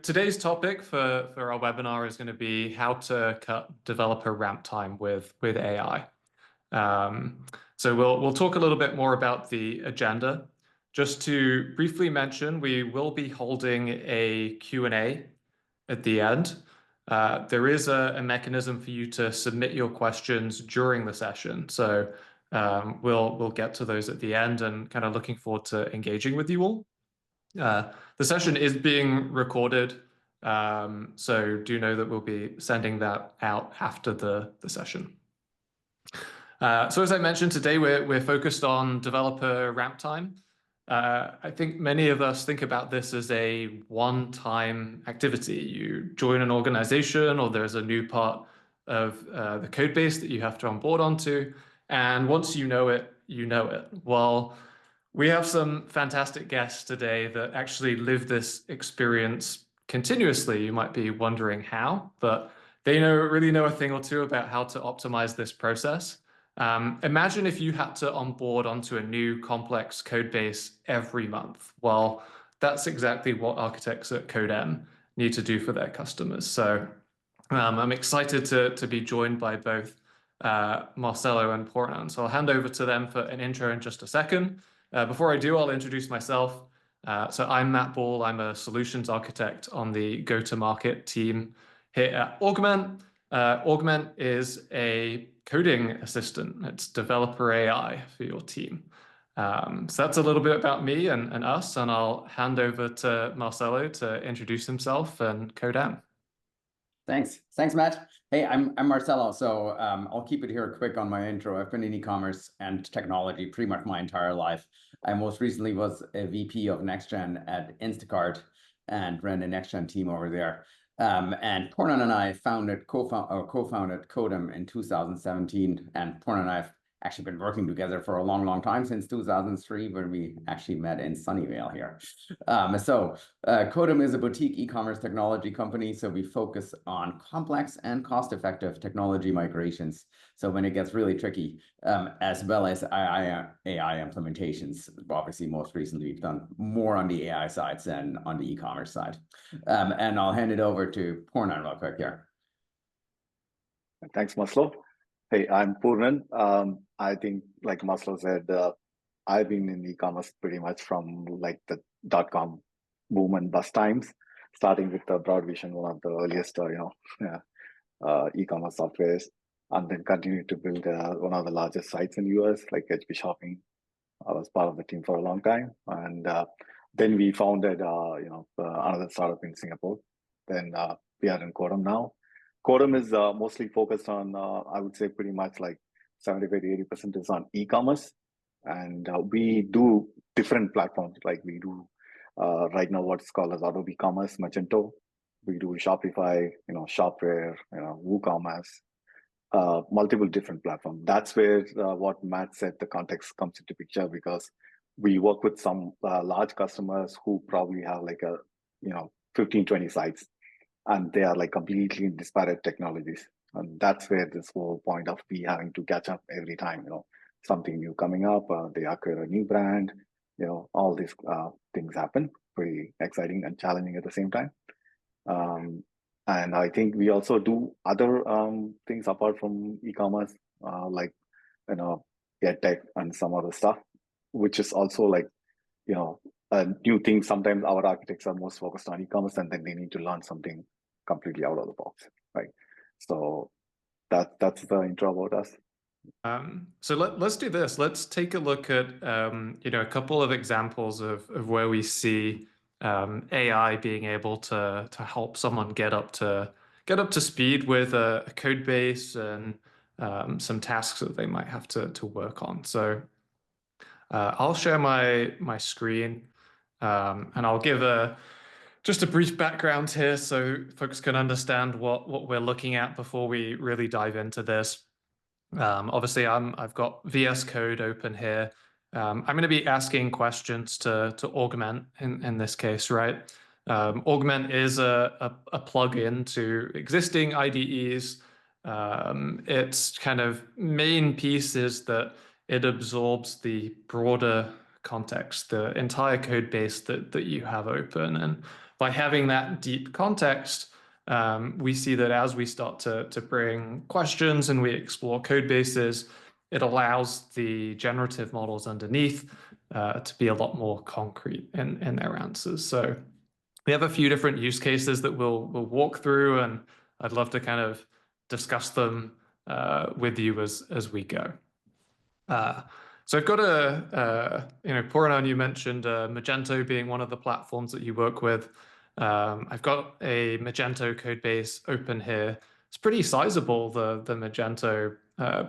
Today's topic for our webinar is going to be how to cut developer ramp time with AI. So we'll talk a little bit more about the agenda. Just to briefly mention, we will be holding a Q&A at the end. There is a mechanism for you to submit your questions during the session. So we'll get to those at the end and kind of looking forward to engaging with you all. The session is being recorded, so do know that we'll be sending that out after the session. So as I mentioned, today we're focused on developer ramp time. I think many of us think about this as a one-time activity. You join an organization or there's a new part of the code base that you have to onboard onto, and once you know it, you know it. Well, we have some fantastic guests today that actually live this experience continuously. You might be wondering how, but they really know a thing or two about how to optimize this process. Imagine if you had to onboard onto a new complex code base every month. Well, that's exactly what architects at Codem need to do for their customers. So I'm excited to be joined by both Marcelo and Portnan. So I'll hand over to them for an intro in just a second. Before I do, I'll introduce myself. So I'm Matt Ball. I'm a solutions architect on the go-to-market team here at Augment. Augment is a coding assistant. It's developer AI for your team. So that's a little bit about me and us, and I'll hand over to Marcelo to introduce himself and Codem. Thanks, Matt. Hey, I'm Marcelo, so I'll keep it here quick on my intro. I've been in e-commerce and technology pretty much my entire life. I most recently was a VP of Next-Gen at Instacart and ran the Next-Gen team over there. And Portnan and I co-founded Codem in 2017, and Portnan and I have actually been working together for a long time, since 2003, when we actually met in Sunnyvale here. Codem is a boutique e-commerce technology company, so we focus on complex and cost-effective technology migrations. So when it gets really tricky, as well as AI implementations. Obviously, most recently, we've done more on the AI side than on the e-commerce side. And I'll hand it over to Portnan real quick here. Thanks, Marcelo. Hey, I'm Portnan. I think, like Marcelo said, I've been in e-commerce pretty much from like the .com boom and bust times, starting with the Broadvision, one of the earliest, e-commerce softwares, and then continued to build one of the largest sites in the US, like HB Shopping. I was part of the team for a long time, and then we founded, another startup in Singapore. Then we are in Codem now. Codem is mostly focused on, I would say, pretty much like 75 to 80% is on e-commerce, and we do different platforms. Like we do right now what's called as Adobe Commerce, Magento. We do Shopify, Shopware, WooCommerce, multiple different platforms. That's where what Matt said, the context comes into picture, because we work with some large customers who probably have like 15, 20 sites, and they are like completely disparate technologies. And that's where this whole point of we having to catch up every time, something new coming up, they acquire a new brand, all these things happen. Pretty exciting and challenging at the same time. And I think we also do other things apart from e-commerce, like, tech and some other stuff, which is also like, a new thing. Sometimes our architects are most focused on e-commerce, and then they need to learn something completely out of the box, right? So that's the intro about us. So let's do this. Let's take a look at a couple of examples of where we see AI being able to help someone get up to speed with a code base and some tasks that they might have to work on. So I'll share my screen, and I'll give just a brief background here so folks can understand what we're looking at before we really dive into this. Obviously, I've got VS Code open here. I'm going to be asking questions to Augment in this case, right? Augment is a plugin to existing IDEs. Its kind of main piece is that it absorbs the broader context, the entire code base that you have open, and by having that deep context, we see that as we start to bring questions and we explore code bases, it allows the generative models underneath to be a lot more concrete in their answers. So we have a few different use cases that we'll walk through, and I'd love to kind of discuss them with you as we go. So I've got Puranan, you mentioned Magento being one of the platforms that you work with. I've got a Magento code base open here. It's pretty sizable, the Magento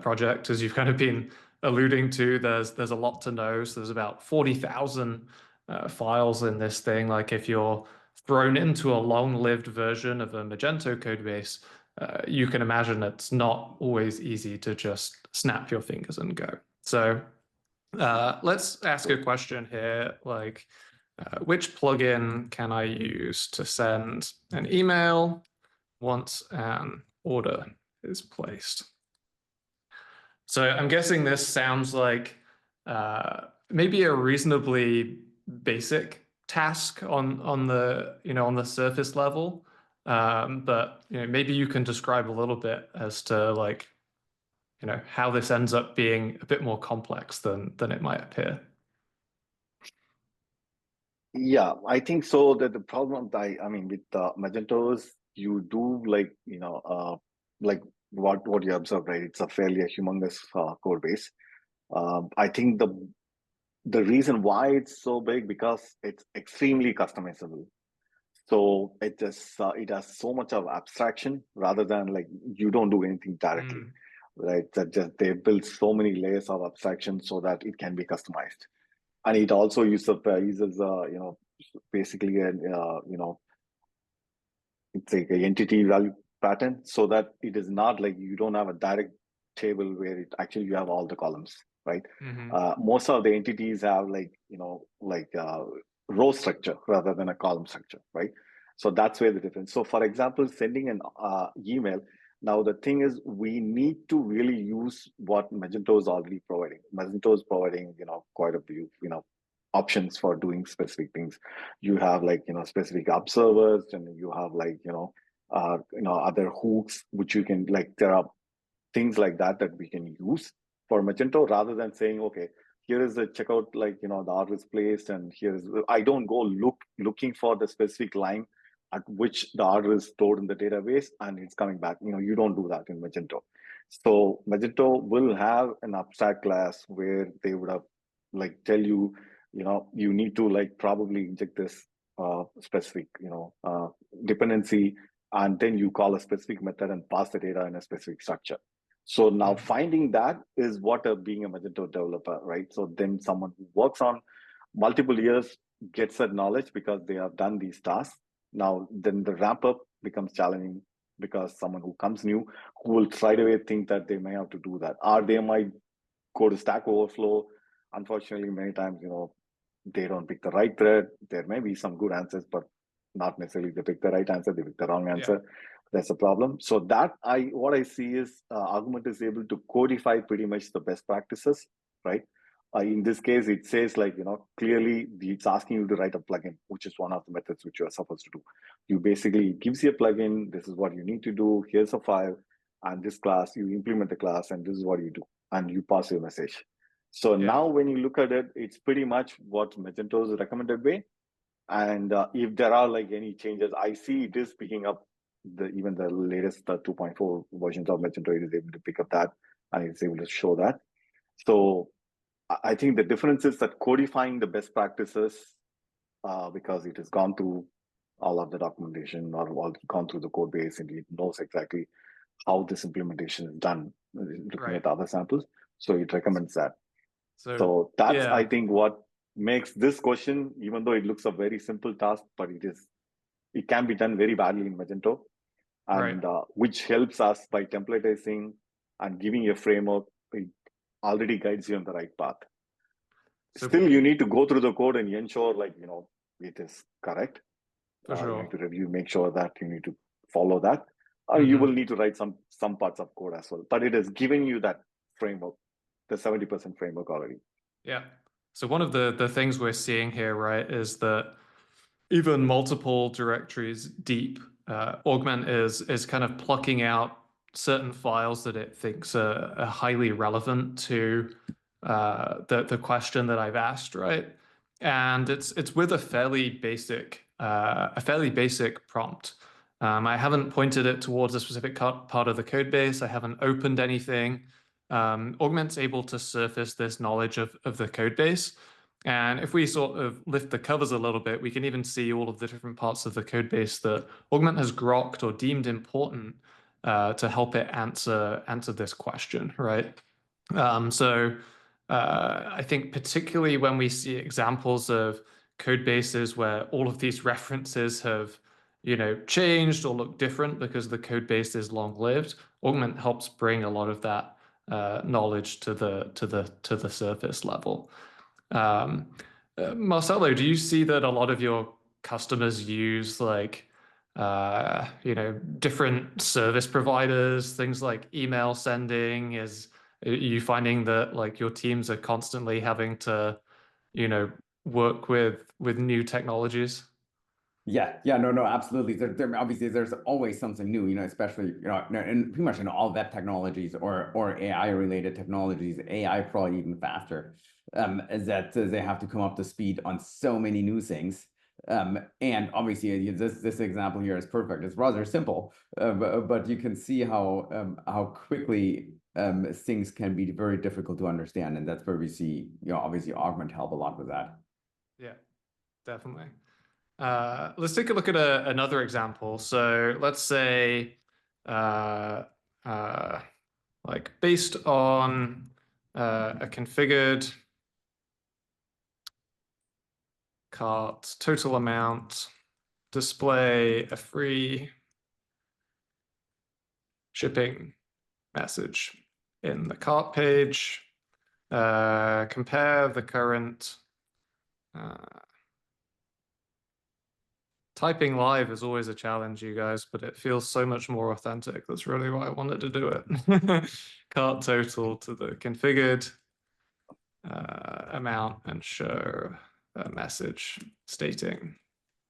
project, as you've kind of been alluding to. There's a lot to know. So there's about 40,000 files in this thing. Like if you're thrown into a long-lived version of a Magento code base, you can imagine it's not always easy to just snap your fingers and go. So let's ask a question here, like which plugin can I use to send an email once an order is placed? So I'm guessing this sounds like maybe a reasonably basic task on the surface level, but maybe you can describe a little bit as to like how this ends up being a bit more complex than it might appear. Yeah, I think so. That the problem, I mean, with Magentos, you do like like what you observe, right? It's a fairly humongous code base. I think the reason why it's so big because it's extremely customizable. So it has so much of abstraction rather than like you don't do anything directly, right? That just they build so many layers of abstraction so that it can be customized, and it also uses basically it's like an entity value pattern, so that it is not like you don't have a direct table where it actually you have all the columns, right? Most of the entities have row structure rather than a column structure, right? So that's where the difference. So for example, sending an email, now the thing is we need to really use what Magento is already providing. Magento is providing quite a few options for doing specific things. You have specific observers, and you have other hooks which you can there are things like that we can use for Magento, rather than saying, okay, here is the checkout, the order is placed, and I don't go looking for the specific line at which the order is stored in the database and it's coming back. You don't do that in Magento. So Magento will have an abstract class where they would have tell you, you need to probably inject this specific dependency, and then you call a specific method and pass the data in a specific structure. So now finding that is what being a Magento developer, right? So then someone who works on multiple years gets that knowledge because they have done these tasks. Now then the ramp up becomes challenging because someone who comes new, who will straight away think that they may have to do that, or they might go to Stack Overflow. Unfortunately, many times, they don't pick the right thread. There may be some good answers, but not necessarily they pick the right answer, they pick the wrong answer. Yeah. That's a problem. So that what I see is Augment is able to codify pretty much the best practices, right? In this case, it says clearly it's asking you to write a plugin, which is one of the methods which you are supposed to do. You basically, it gives you a plugin. This is what you need to do. Here's a file, and this class, you implement the class, and this is what you do, and you pass your message. So now when you look at it, it's pretty much what Magento's recommended way. And if there are any changes, I see it is picking up even the latest 2.4 versions of Magento. It is able to pick up that, and it's able to show that. So I think the difference is that codifying the best practices, because it has gone through all of the documentation or gone through the code base, and it knows exactly how this implementation is done, looking at other samples. So it recommends that. So that's, I think, what makes this question, even though it looks a very simple task, but it can be done very badly in Magento, and which helps us by templatizing and giving a framework. It already guides you on the right path. Still, you need to go through the code and ensure it is correct. You need to review, make sure that you need to follow that, or you will need to write some parts of code as well. But it is giving you that framework, the 70% framework already. Yeah. So one of the things we're seeing here, right, is that even multiple directories deep, Augment is kind of plucking out certain files that it thinks are highly relevant to the question that I've asked, right? And it's with a fairly basic prompt. I haven't pointed it towards a specific part of the code base. I haven't opened anything. Augment's able to surface this knowledge of the code base. And if we sort of lift the covers a little bit, we can even see all of the different parts of the code base that Augment has grokked or deemed important to help it answer this question, right? I think particularly when we see examples of code bases where all of these references have, changed or look different because the code base is long-lived, Augment helps bring a lot of that knowledge to the surface level. Marcelo, do you see that a lot of your customers use different service providers, things like email sending? Are you finding that your teams are constantly having to, work with new technologies? Yeah, no, absolutely. Obviously there's always something new, especially, in pretty much in all web technologies or AI related technologies, AI probably even faster, is that they have to come up to speed on so many new things. And obviously this example here is perfect. It's rather simple, but you can see how quickly things can be very difficult to understand. And that's where we see, obviously Augment help a lot with that. Yeah, definitely. Let's take a look at another example. So let's say, based on a configured cart total amount, display a free shipping message in the cart page, compare the current typing live is always a challenge, you guys, but it feels so much more authentic. That's really why I wanted to do it. Cart total to the configured amount and show a message stating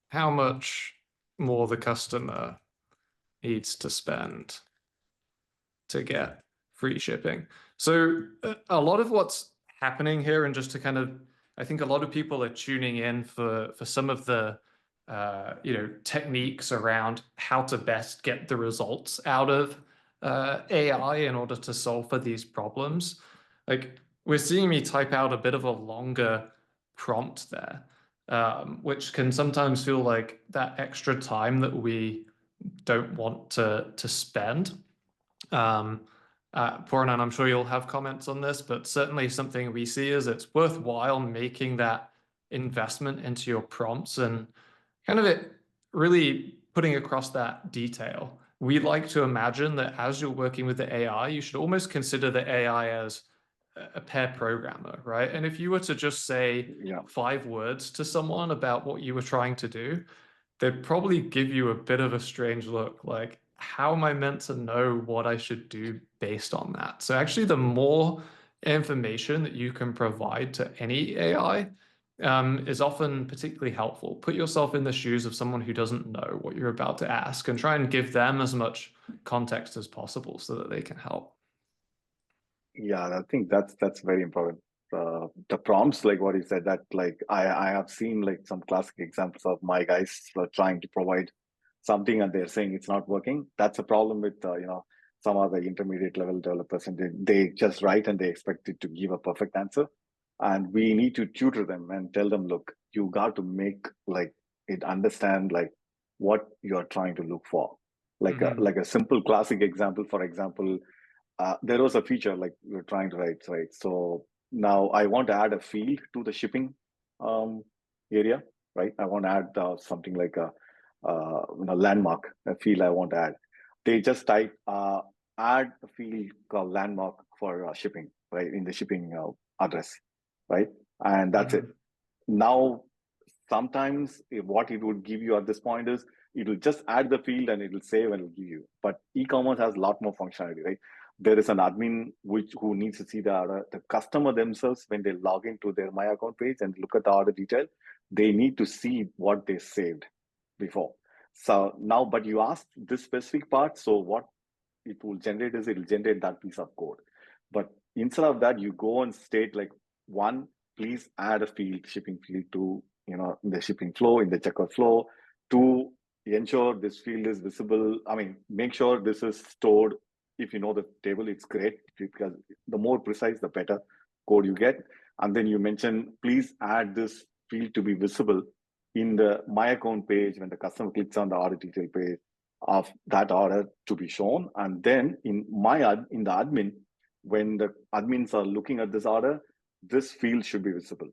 how much more the customer needs to spend to get free shipping. So a lot of what's happening here, and just to kind of, I think a lot of people are tuning in for some of the techniques around how to best get the results out of AI in order to solve for these problems. Like we're seeing me type out a bit of a longer prompt there, which can sometimes feel like that extra time that we don't want to spend. Puranan, I'm sure you'll have comments on this, but certainly something we see is it's worthwhile making that investment into your prompts and kind of it really putting across that detail. We like to imagine that as you're working with the AI, you should almost consider the AI as a pair programmer, right? And if you were to just say 5 words to someone about what you were trying to do, they'd probably give you a bit of a strange look, like, how am I meant to know what I should do based on that? So actually, the more information that you can provide to any AI is often particularly helpful. Put yourself in the shoes of someone who doesn't know what you're about to ask and try and give them as much context as possible so that they can help. Yeah, I think that's very important. The prompts, like what you said, that like I have seen like some classic examples of my guys trying to provide something and they're saying it's not working. That's a problem with some of the intermediate level developers, and they just write and they expect it to give a perfect answer. And we need to tutor them and tell them, look, you got to make like it understand like what you're trying to look for. Like a simple classic example, for example, there was a feature like we were trying to write, right? So now I want to add a field to the shipping area, right? I want to add something like a landmark, a field I want to add. They just type add a field called landmark for shipping, right? In the shipping address, right? And that's it. Now, sometimes what it would give you at this point is it will just add the field and it will save and it will give you. But e-commerce has a lot more functionality, right? There is an admin who needs to see the order. The customer themselves, when they log into their My Account page and look at the order detail, they need to see what they saved before. So now, but you asked this specific part, so what it will generate is it will generate that piece of code. But instead of that, you go and state like, one, please add a field, shipping field to, the shipping flow, in the checkout flow. Two, ensure this field is visible. I mean, make sure this is stored. If you know the table, it's great, because the more precise, the better code you get. And then you mention, please add this field to be visible in the My Account page when the customer clicks on the order detail page of that order to be shown. And then in the admin, when the admins are looking at this order, this field should be visible.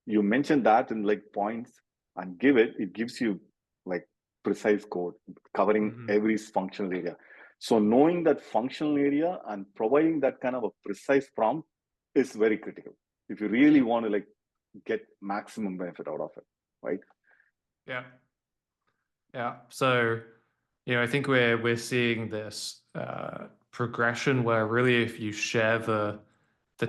You mention that in like points and it gives you like precise code covering every functional area. So knowing that functional area and providing that kind of a precise prompt is very critical if you really want to like get maximum benefit out of it, right? Yeah. Yeah. So, I think we're seeing this progression where really if you share the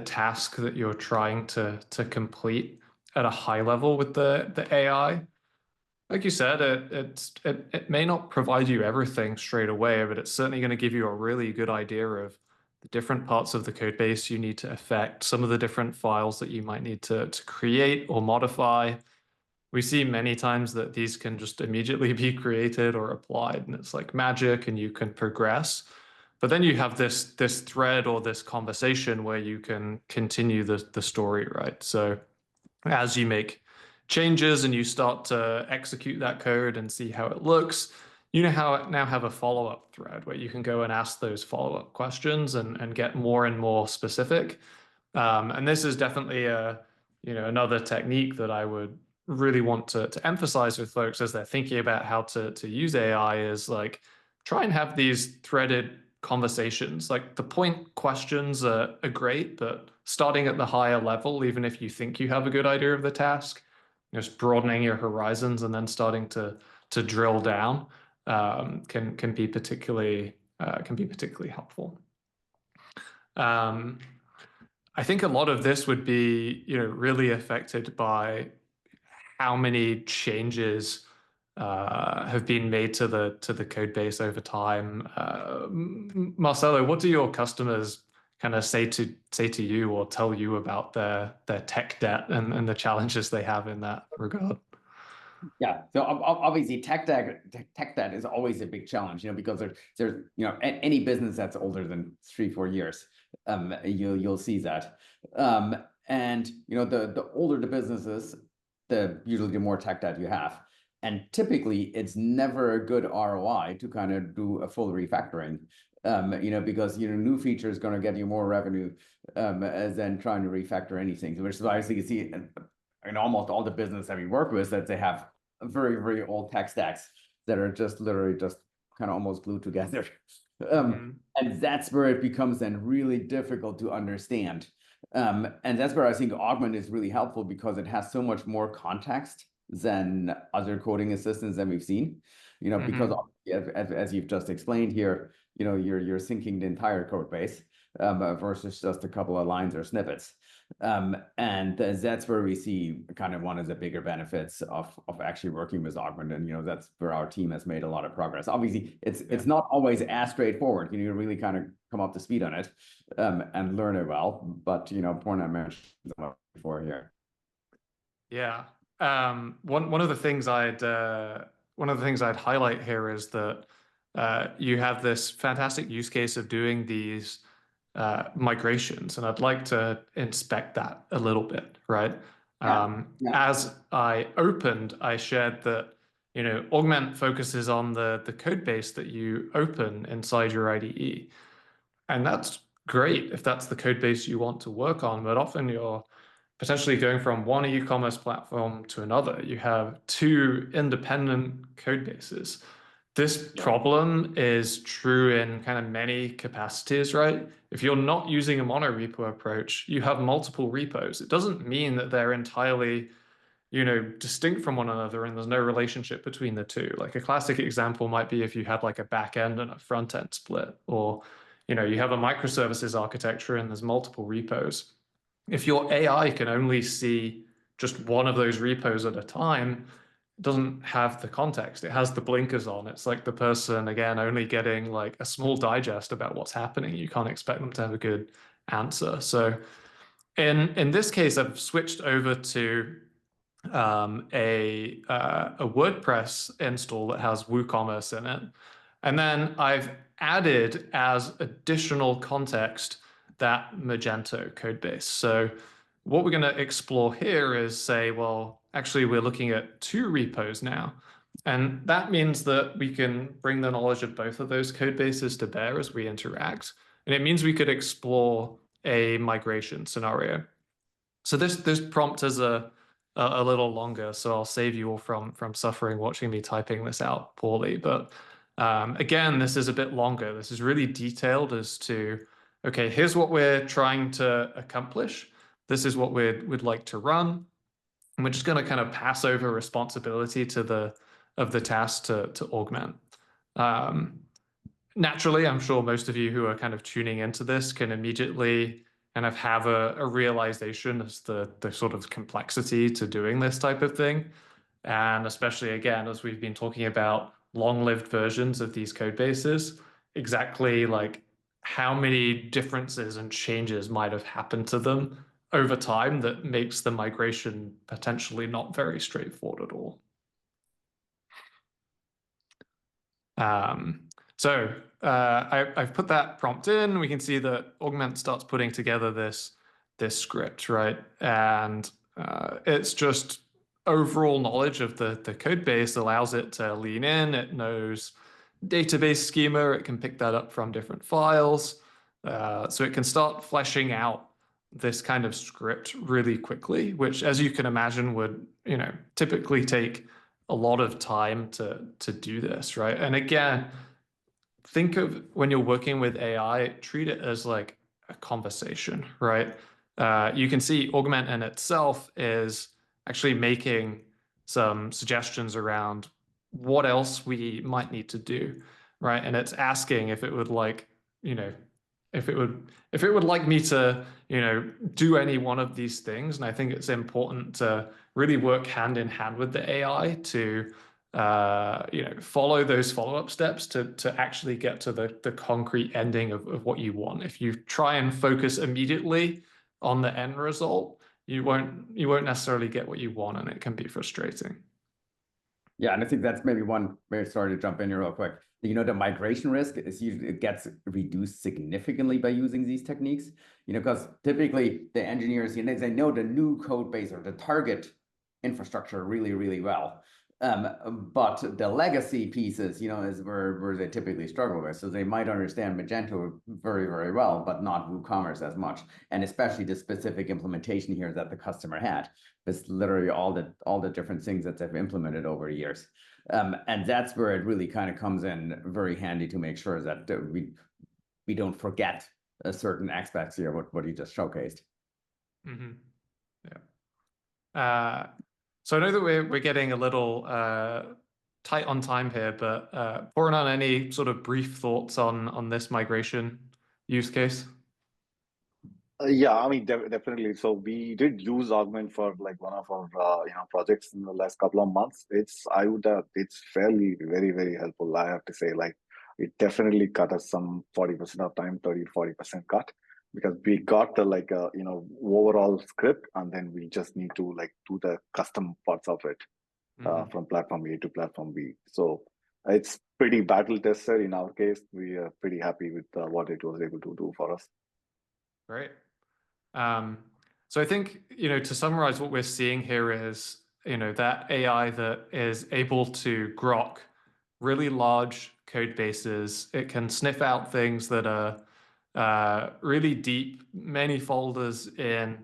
task that you're trying to complete at a high level with the AI, like you said, it may not provide you everything straight away, but it's certainly going to give you a really good idea of the different parts of the code base you need to affect, some of the different files that you might need to create or modify. We see many times that these can just immediately be created or applied, and it's like magic, and you can progress. But then you have this thread or this conversation where you can continue the story, right? So as you make changes and you start to execute that code and see how it looks, you now have a follow-up thread where you can go and ask those follow-up questions and get more and more specific. And this is definitely another technique that I would really want to emphasize with folks as they're thinking about how to use AI is like try and have these threaded conversations. Like the point questions are great, but starting at the higher level, even if you think you have a good idea of the task, just broadening your horizons and then starting to drill down can be particularly helpful. I think a lot of this would be, really affected by how many changes have been made to the code base over time. Marcelo, what do your customers kind of say to you or tell you about their tech debt and the challenges they have in that regard? Yeah, so obviously tech debt is always a big challenge, because there's any business that's older than 3-4 years, you'll see that, and the older the businesses, usually the more tech debt you have, and typically it's never a good ROI to kind of do a full refactoring, because new feature is going to get you more revenue as than trying to refactor anything, which is why you see in almost all the business that we work with that they have very, very old tech stacks that are just literally just kind of almost glued together. And that's where it becomes then really difficult to understand. And that's where I think Augment is really helpful because it has so much more context than other coding assistants that we've seen, because as you've just explained here, you're syncing the entire code base versus just a couple of lines or snippets. And that's where we see kind of one of the bigger benefits of actually working with Augment, and that's where our team has made a lot of progress. Obviously, it's not always as straightforward. You really kind of come up to speed on it and learn it well. But Porna mentioned before here. Yeah, one of the things I'd highlight here is that you have this fantastic use case of doing these migrations, and I'd like to inspect that a little bit, right? As I opened, I shared that Augment focuses on the code base that you open inside your IDE, and that's great if that's the code base you want to work on. But often you're potentially going from one e-commerce platform to another. You have two independent code bases. This problem is true in kind of many capacities, right? If you're not using a monorepo approach, you have multiple repos. It doesn't mean that they're entirely, distinct from one another and there's no relationship between the two. Like a classic example might be if you had like a back end and a front end split, or, you have a microservices architecture and there's multiple repos. If your AI can only see just one of those repos at a time, doesn't have the context. It has the blinkers on. It's like the person, again, only getting like a small digest about what's happening. You can't expect them to have a good answer. So in this case, I've switched over to a WordPress install that has WooCommerce in it. And then I've added as additional context that Magento code base. So what we're going to explore here is say, well, actually, we're looking at 2 repos now. And that means that we can bring the knowledge of both of those code bases to bear as we interact. And it means we could explore a migration scenario. So this prompt is a little longer, so I'll save you all from suffering watching me typing this out poorly. But again, this is a bit longer. This is really detailed as to, okay, here's what we're trying to accomplish. This is what we'd like to run. And we're just going to kind of pass over responsibility to the task to Augment. Naturally, I'm sure most of you who are kind of tuning into this can immediately kind of have a realization as the sort of complexity to doing this type of thing. And especially, again, as we've been talking about long-lived versions of these code bases, exactly like how many differences and changes might have happened to them over time that makes the migration potentially not very straightforward at all. So I've put that prompt in. We can see that Augment starts putting together this script, right? And it's just overall knowledge of the code base allows it to lean in. It knows database schema. It can pick that up from different files. So it can start fleshing out this kind of script really quickly, which, as you can imagine, would, typically take a lot of time to do this, right? And again, think of when you're working with AI, treat it as like a conversation, right? You can see Augment in itself is actually making some suggestions around what else we might need to do, right? And it's asking if it would like, if it would like me to, do any one of these things. And I think it's important to really work hand in hand with the AI to follow those follow-up steps to actually get to the concrete ending of what you want. If you try and focus immediately on the end result, you won't necessarily get what you want, and it can be frustrating. Yeah, and I think that's maybe one, sorry to jump in here real quick. The migration risk is usually, it gets reduced significantly by using these techniques, because typically the engineers, they know the new code base or the target infrastructure really, really well. But the legacy pieces, is where they typically struggle with. So they might understand Magento very, very well, but not WooCommerce as much. And especially the specific implementation here that the customer had. It's literally all the different things that they've implemented over years. And that's where it really kind of comes in very handy to make sure that we don't forget certain aspects here, what you just showcased. Mm-hmm. Yeah. So I know that we're getting a little tight on time here, but Pooran, any sort of brief thoughts on this migration use case? Yeah, I mean, definitely. So we did use Augment for like one of our projects in the last couple of months. It's fairly very, very helpful. I have to say, like, it definitely cut us some 40% of time, 30-40% cut, because we got the overall script, and then we just need to like do the custom parts of it from platform A to platform B. So it's pretty battle tested in our case. We are pretty happy with what it was able to do for us. Great. So I think, to summarize what we're seeing here is, that AI that is able to grok really large code bases. It can sniff out things that are really deep, many folders in.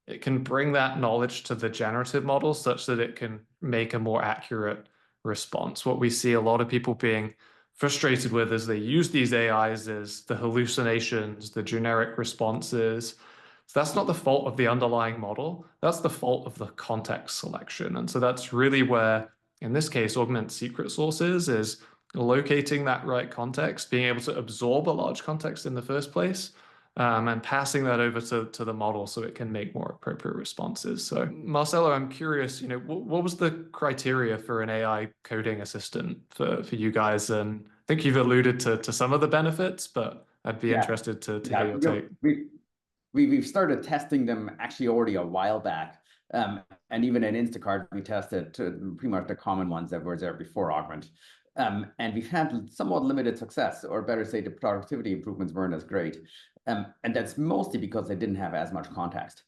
It can bring that knowledge to the generative model such that it can make a more accurate response. What we see a lot of people being frustrated with as they use these AIs is the hallucinations, the generic responses. So that's not the fault of the underlying model. That's the fault of the context selection. And so that's really where, in this case, Augment secret sources is locating that right context, being able to absorb a large context in the first place, and passing that over to the model so it can make more appropriate responses. So, Marcelo, I'm curious, what was the criteria for an AI coding assistant for you guys? And I think you've alluded to some of the benefits, but I'd be Yeah, interested to hear yeah. your take. We've started testing them actually already a while back. And even in Instacart, we tested pretty much the common ones that were there before Augment. And we've had somewhat limited success, or better say the productivity improvements weren't as great. And that's mostly because they didn't have as much context.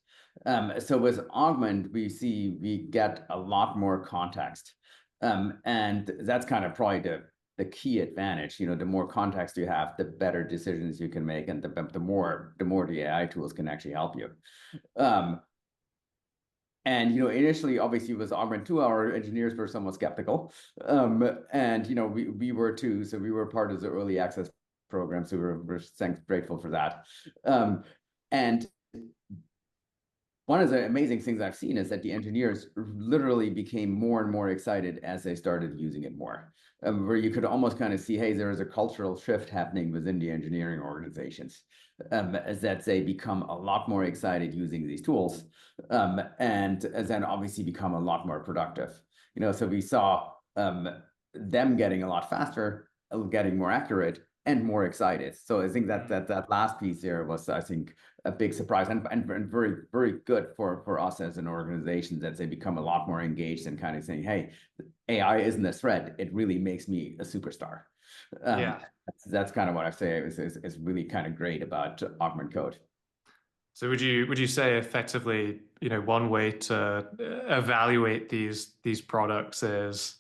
So with Augment, we get a lot more context. And that's kind of probably the key advantage. The more context you have, the better decisions you can make, and the more the AI tools can actually help you. And initially, obviously, with Augment 2, our engineers were somewhat skeptical, and we were too. So we were part of the early access program, so we're grateful for that. And one of the amazing things I've seen is that the engineers literally became more and more excited as they started using it more, where you could almost kind of see, hey, there is a cultural shift happening within the engineering organizations, as that they become a lot more excited using these tools, and as then obviously become a lot more productive. So we saw them getting a lot faster, getting more accurate, and more excited. So I think that last piece there was, I think, a big surprise and very, very good for us as an organization, that they become a lot more engaged and kind of saying, hey, AI isn't a threat. It really makes me a superstar. Yeah. That's kind of what I say is really kind of great about Augment Code. So would you say effectively, one way to evaluate these products is,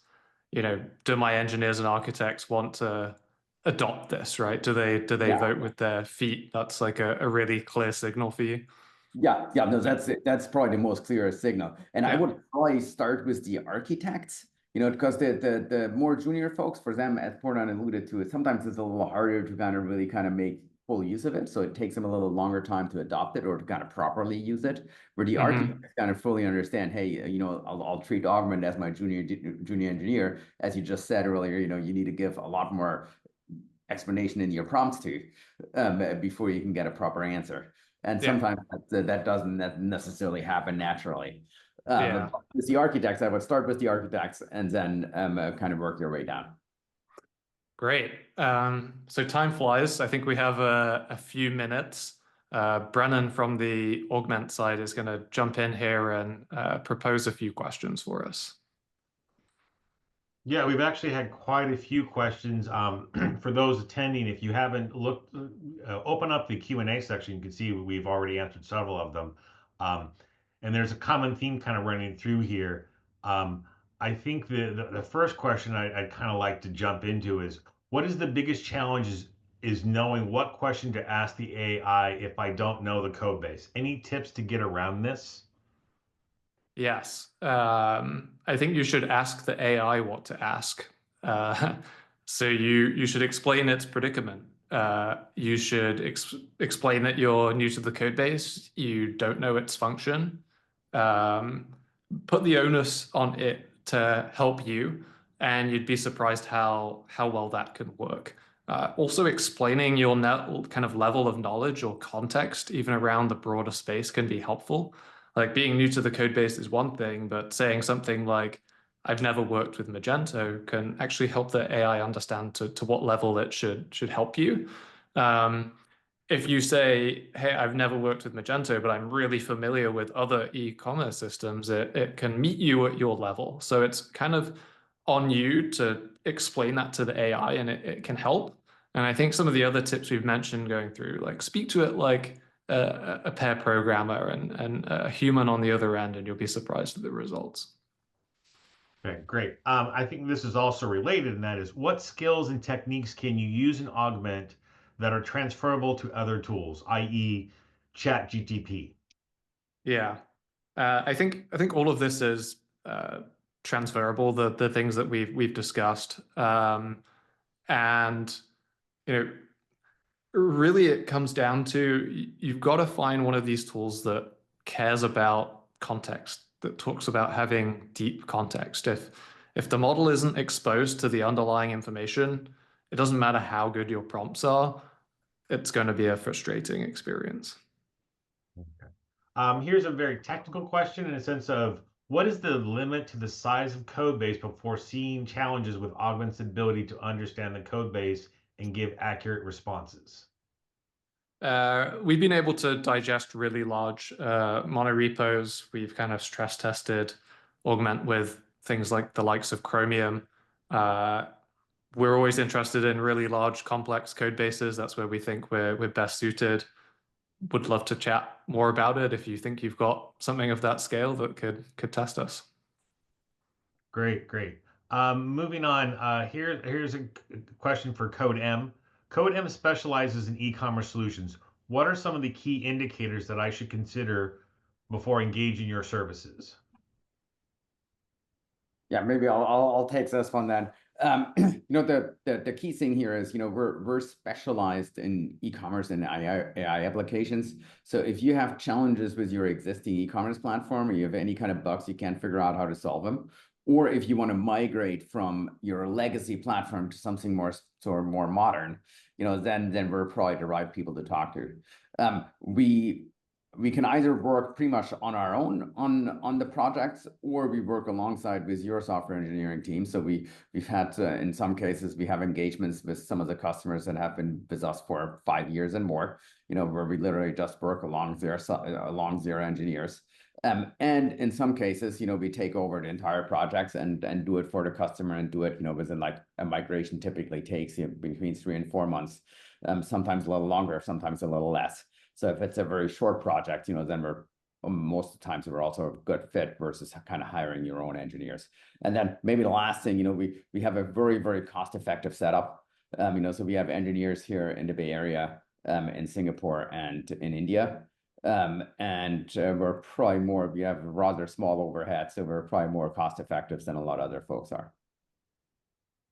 do my engineers and architects want to adopt this, right? Do they Yeah. vote with their feet? That's like a really clear signal for you. Yeah, no, that's probably the most clearest signal. And I Yeah. would probably start with the architects, because the more junior folks, for them, as Pornan alluded to, sometimes it's a little harder to kind of really kind of make full use of it. So it takes them a little longer time to adopt it or to kind of properly use it. Where the architects kind of fully understand, hey, I'll treat Augment as my junior engineer, as you just said earlier. You need to give a lot more explanation in your prompts to before you can get a proper answer. And Yeah. sometimes that doesn't necessarily happen naturally. Yeah. With the architects, I would start with the architects and then kind of work your way down. Great. So time flies. I think we have a few minutes. Brennan from the Augment side is going to jump in here and propose a few questions for us. Yeah, we've actually had quite a few questions. For those attending, if you haven't looked, open up the Q&A section. You can see we've already answered several of them. And there's a common theme kind of running through here. I think the first question I'd kind of like to jump into is, what is the biggest challenge is knowing what question to ask the AI if I don't know the code base? Any tips to get around this? Yes. I think you should ask the AI what to ask. So you should explain its predicament. You should explain that you're new to the code base. You don't know its function. Put the onus on it to help you, and you'd be surprised how well that can work. Also, explaining your kind of level of knowledge or context, even around the broader space, can be helpful. Like being new to the code base is one thing, but saying something like, I've never worked with Magento can actually help the AI understand to what level it should help you. If you say, hey, I've never worked with Magento, but I'm really familiar with other e-commerce systems, it can meet you at your level. So it's kind of on you to explain that to the AI, and it can help. And I think some of the other tips we've mentioned going through, like speak to it like a pair programmer and a human on the other end, and you'll be surprised at the results. Okay, great. I think this is also related, and that is, what skills and techniques can you use in Augment that are transferable to other tools, i.e., ChatGPT? Yeah, I think all of this is transferable. The things that we've discussed, and really it comes down to you've got to find one of these tools that cares about context, that talks about having deep context. If the model isn't exposed to the underlying information, it doesn't matter how good your prompts are, it's going to be a frustrating experience. Okay. Here's a very technical question in a sense of what is the limit to the size of code base before seeing challenges with Augment's ability to understand the code base and give accurate responses? We've been able to digest really large monorepos. We've kind of stress tested Augment with things like the likes of Chromium. We're always interested in really large, complex code bases. That's where we think we're best suited. Would love to chat more about it if you think you've got something of that scale that could test us. Great, great. Moving on, here's a question for Codem. Codem specializes in e-commerce solutions. What are some of the key indicators that I should consider before engaging your services? Yeah, maybe I'll take this one then. The key thing here is, we're specialized in e-commerce and AI applications. So if you have challenges with your existing e-commerce platform, or you have any kind of bugs you can't figure out how to solve them, or if you want to migrate from your legacy platform to something more modern, then we're probably the right people to talk to. We can either work pretty much on our own on the projects, or we work alongside with your software engineering team. So we've had in some cases we have engagements with some of the customers that have been with us for 5 years and more. Where we literally just work along their engineers. And in some cases, we take over the entire projects and do it for the customer and do it, within like a migration typically takes between 3 and 4 months, sometimes a little longer, sometimes a little less. So if it's a very short project, then most of the times we're also a good fit versus kind of hiring your own engineers. And then maybe the last thing, we have a very, very cost-effective setup. So we have engineers here in the Bay Area, in Singapore and in India. We're probably we have rather small overhead, so we're probably more cost-effective than a lot of other folks are.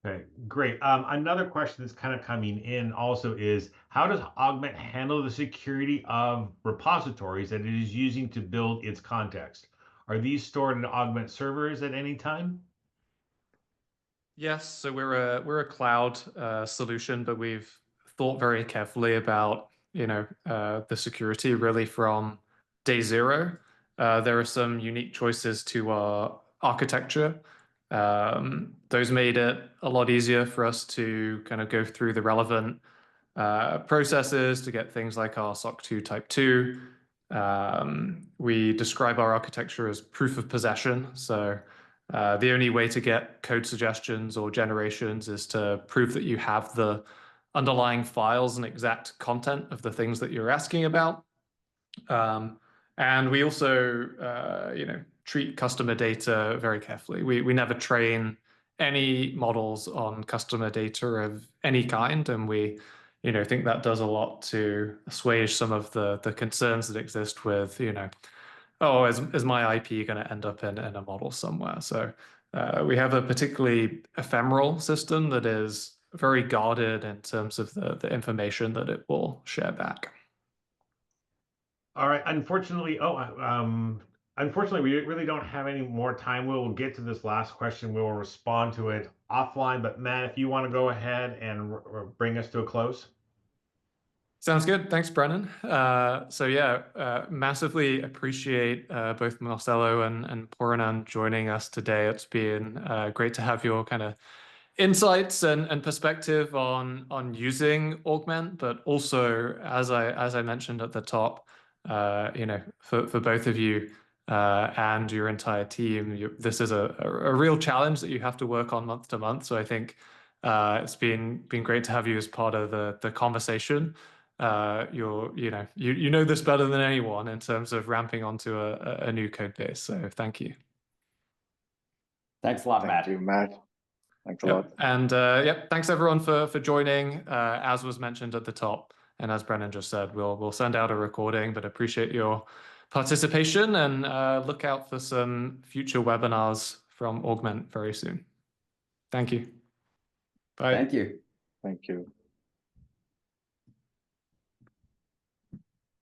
Okay, great. Another question that's kind of coming in also is, how does Augment handle the security of repositories that it is using to build its context? Are these stored in Augment servers at any time? Yes, so we're a cloud solution, but we've thought very carefully about the security really from day zero. There are some unique choices to our architecture. Those made it a lot easier for us to kind of go through the relevant processes to get things like our SOC 2 Type 2. We describe our architecture as proof of possession. So the only way to get code suggestions or generations is to prove that you have the underlying files and exact content of the things that you're asking about. And we also, treat customer data very carefully. We never train any models on customer data of any kind, and we, think that does a lot to assuage some of the concerns that exist with, oh, is my IP going to end up in a model somewhere? So we have a particularly ephemeral system that is very guarded in terms of the information that it will share back. All right. Unfortunately, we really don't have any more time. We'll get to this last question. We'll respond to it offline. But Matt, if you want to go ahead and bring us to a close. Sounds good. Thanks, Brennan. Massively appreciate both Marcelo and Puranan joining us today. It's been great to have your kind of insights and perspective on using Augment, but also as I mentioned at the top, for both of you and your entire team, this is a real challenge that you have to work on month to month. So I think it's been great to have you as part of the conversation. You know this better than anyone in terms of ramping onto a new code base. So thank you. Thanks a lot, Matt. Thank you, Matt. Thanks a Yep. lot. And thanks everyone for joining. As was mentioned at the top, and as Brennan just said, we'll send out a recording, but appreciate your participation and look out for some future webinars from Augment very soon. Thank you. Bye. Thank you. Thank you.